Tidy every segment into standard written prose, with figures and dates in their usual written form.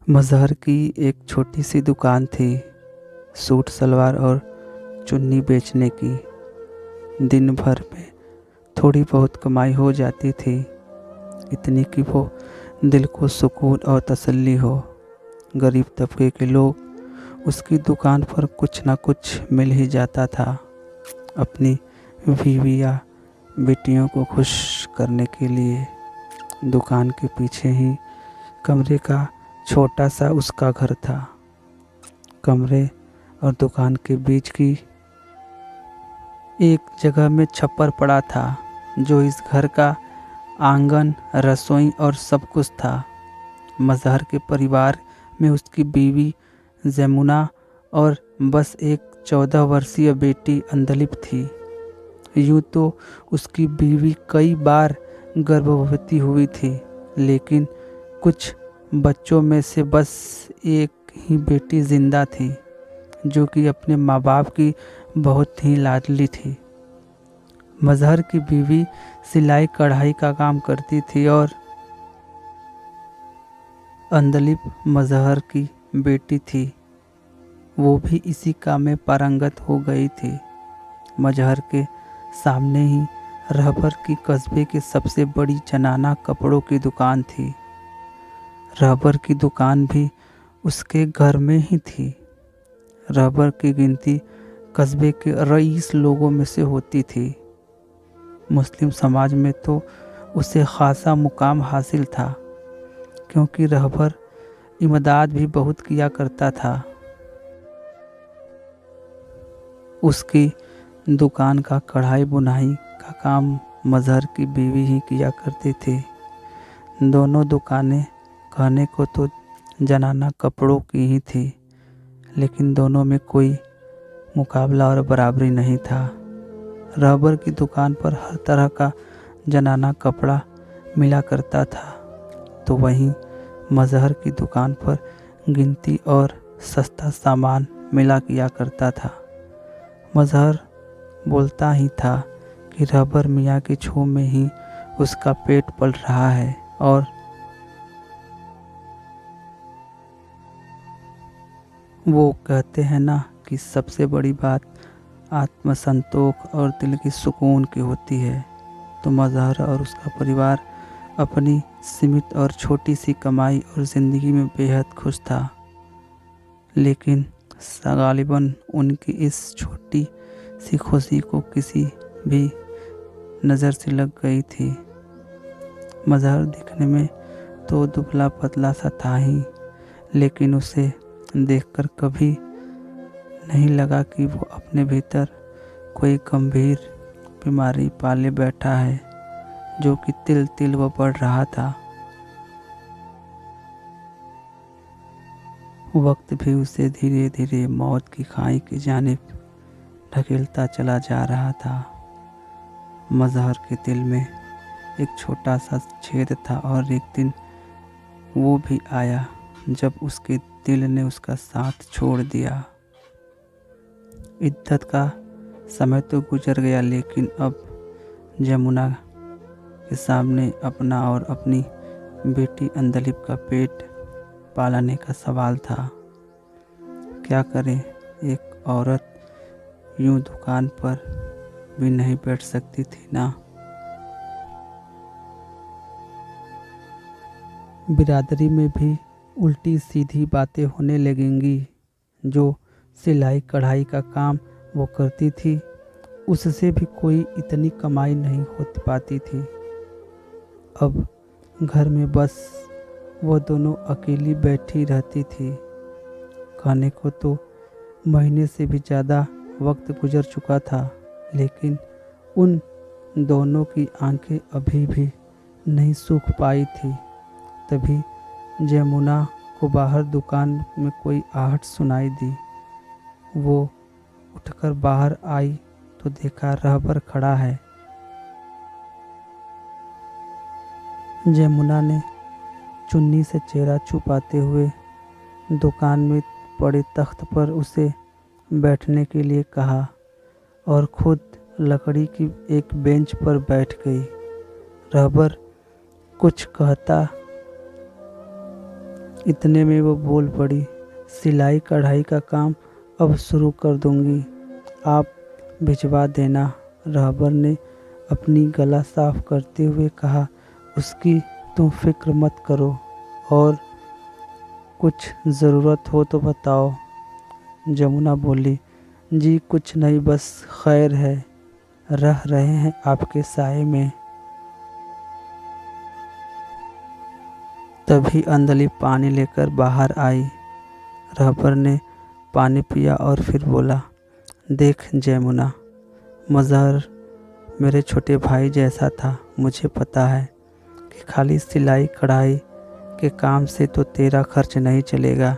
मज़हर की एक छोटी सी दुकान थी। सूट सलवार और चुन्नी बेचने की। दिन भर में थोड़ी बहुत कमाई हो जाती थी, इतनी कि वो दिल को सुकून और तसल्ली हो। गरीब तबके के लोग उसकी दुकान पर कुछ ना कुछ मिल ही जाता था। अपनी बीवी या बेटियों को खुश करने के लिए दुकान के पीछे ही कमरे का छोटा सा उसका घर था। कमरे और दुकान के बीच की एक जगह में छप्पर पड़ा था, जो इस घर का आंगन, रसोई और सब कुछ था। मज़हर के परिवार में उसकी बीवी जमुना और बस एक 14 वर्षीय बेटी अंदलिप थी। यूँ तो उसकी बीवी कई बार गर्भवती हुई थी, लेकिन कुछ बच्चों में से बस एक ही बेटी जिंदा थी, जो कि अपने माँ बाप की बहुत ही लाडली थी। मज़हर की बीवी सिलाई कढ़ाई का काम करती थी और अंदलिप मज़हर की बेटी थी। वो भी इसी काम में पारंगत हो गई थी। मज़हर के सामने ही रहबर की कस्बे की सबसे बड़ी जनाना कपड़ों की दुकान थी। रहबर की दुकान भी उसके घर में ही थी। रहबर की गिनती कस्बे के रईस लोगों में से होती थी। मुस्लिम समाज में तो उसे खासा मुकाम हासिल था, क्योंकि रहबर इमदाद भी बहुत किया करता था। उसकी दुकान का कढ़ाई बुनाई का काम मज़हर की बीवी ही किया करती थी। दोनों दुकानें कहने को तो जनाना कपड़ों की ही थी, लेकिन दोनों में कोई मुकाबला और बराबरी नहीं था। रहबर की दुकान पर हर तरह का जनाना कपड़ा मिला करता था, तो वहीं मज़हर की दुकान पर गिनती और सस्ता सामान मिला किया करता था। मज़हर बोलता ही था कि रहबर मियाँ की छू में ही उसका पेट पल रहा है, और वो कहते हैं ना कि सबसे बड़ी बात आत्मसंतोष और दिल की सुकून की होती है। तो मज़हर और उसका परिवार अपनी सीमित और छोटी सी कमाई और ज़िंदगी में बेहद खुश था, लेकिन गालिबन उनकी इस छोटी सी खुशी को किसी भी नज़र से लग गई थी। मज़हर दिखने में तो दुबला पतला सा था ही, लेकिन उसे देखकर कभी नहीं लगा कि वो अपने भीतर कोई गंभीर बीमारी पाले बैठा है, जो कि तिल तिल वो बढ़ रहा था। वक्त भी उसे धीरे धीरे मौत की खाई की जानिब ढकेलता चला जा रहा था। मज़हर के दिल में एक छोटा सा छेद था, और एक दिन वो भी आया जब उसके दिल ने उसका साथ छोड़ दिया। इद्दत का समय तो गुजर गया, लेकिन अब जमुना के सामने अपना और अपनी बेटी अंदलिप का पेट पालने का सवाल था। क्या करे, एक औरत यूं दुकान पर भी नहीं बैठ सकती थी ना। बिरादरी में भी उल्टी सीधी बातें होने लगेंगी। जो सिलाई कढ़ाई का काम वो करती थी, उससे भी कोई इतनी कमाई नहीं हो पाती थी। अब घर में बस वो दोनों अकेली बैठी रहती थी। कहने को तो महीने से भी ज़्यादा वक्त गुजर चुका था, लेकिन उन दोनों की आंखें अभी भी नहीं सूख पाई थी। तभी जमुना को बाहर दुकान में कोई आहट सुनाई दी। वो उठकर बाहर आई तो देखा रहबर खड़ा है। जमुना ने चुन्नी से चेहरा छुपाते हुए दुकान में पड़े तख्त पर उसे बैठने के लिए कहा, और खुद लकड़ी की एक बेंच पर बैठ गई। रहबर कुछ कहता इतने में वो बोल पड़ी, सिलाई कढ़ाई का काम अब शुरू कर दूंगी, आप भिजवा देना। रहबर ने अपनी गला साफ करते हुए कहा, उसकी तुम फिक्र मत करो, और कुछ ज़रूरत हो तो बताओ। जमुना बोली, जी कुछ नहीं, बस खैर है, रह रहे हैं आपके साए में। तभी अंधली पानी लेकर बाहर आई। रहबर ने पानी पिया और फिर बोला, देख जयमुना, मज़हर मेरे छोटे भाई जैसा था। मुझे पता है कि खाली सिलाई कढ़ाई के काम से तो तेरा खर्च नहीं चलेगा।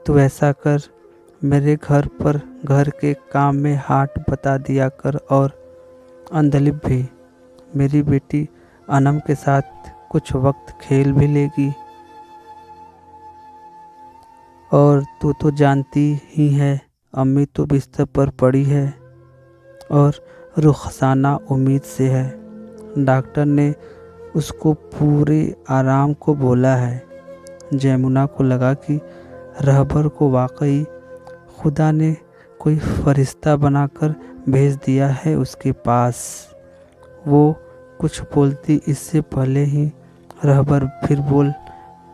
तू ऐसा कर, मेरे घर पर घर के काम में हाथ बता दिया कर, और अंधलिप भी मेरी बेटी अनम के साथ कुछ वक्त खेल भी लेगी। और तू तो जानती ही है, अम्मी तो बिस्तर पर पड़ी है और रुखसाना उम्मीद से है। डॉक्टर ने उसको पूरे आराम को बोला है। जयमुना को लगा कि रहबर को वाकई खुदा ने कोई फरिश्ता बनाकर भेज दिया है उसके पास। वो कुछ बोलती इससे पहले ही रहबर फिर बोल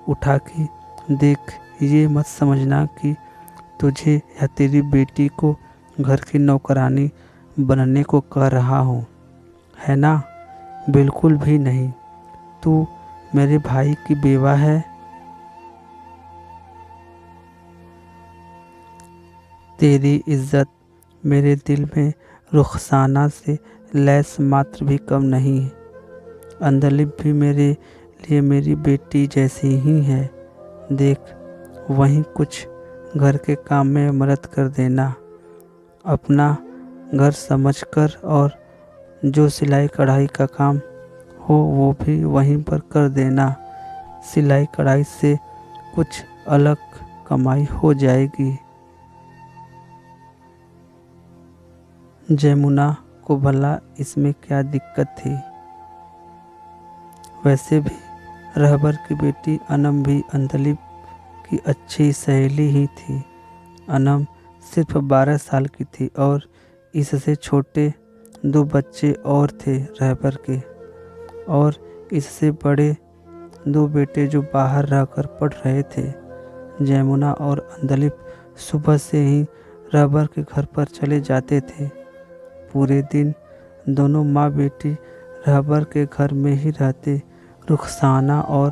उठा कि देख, ये मत समझना कि तुझे या तेरी बेटी को घर की नौकरानी बनने को कह रहा हूँ, है ना? बिल्कुल भी नहीं। तू मेरे भाई की बेवा है। तेरी इज्जत मेरे दिल में रुखसाना से लैस मात्र भी कम नहीं है। अंधलिप भी मेरे लिए मेरी बेटी जैसी ही है। देख, वहीं कुछ घर के काम में मदद कर देना, अपना घर समझकर, और जो सिलाई कढ़ाई का काम हो वो भी वहीं पर कर देना। सिलाई कढ़ाई से कुछ अलग कमाई हो जाएगी। जयमुना को भला इसमें क्या दिक्कत थी? वैसे भी रहबर की बेटी अनम भी अंधलिप की अच्छी सहेली ही थी। अनम सिर्फ 12 साल की थी और इससे छोटे 2 बच्चे और थे रहबर के, और इससे बड़े 2 बेटे जो बाहर रहकर पढ़ रहे थे। जयमुना और अंधलिप सुबह से ही रहबर के घर पर चले जाते थे। पूरे दिन दोनों माँ बेटी रहबर के घर में ही रहते। रुखसाना और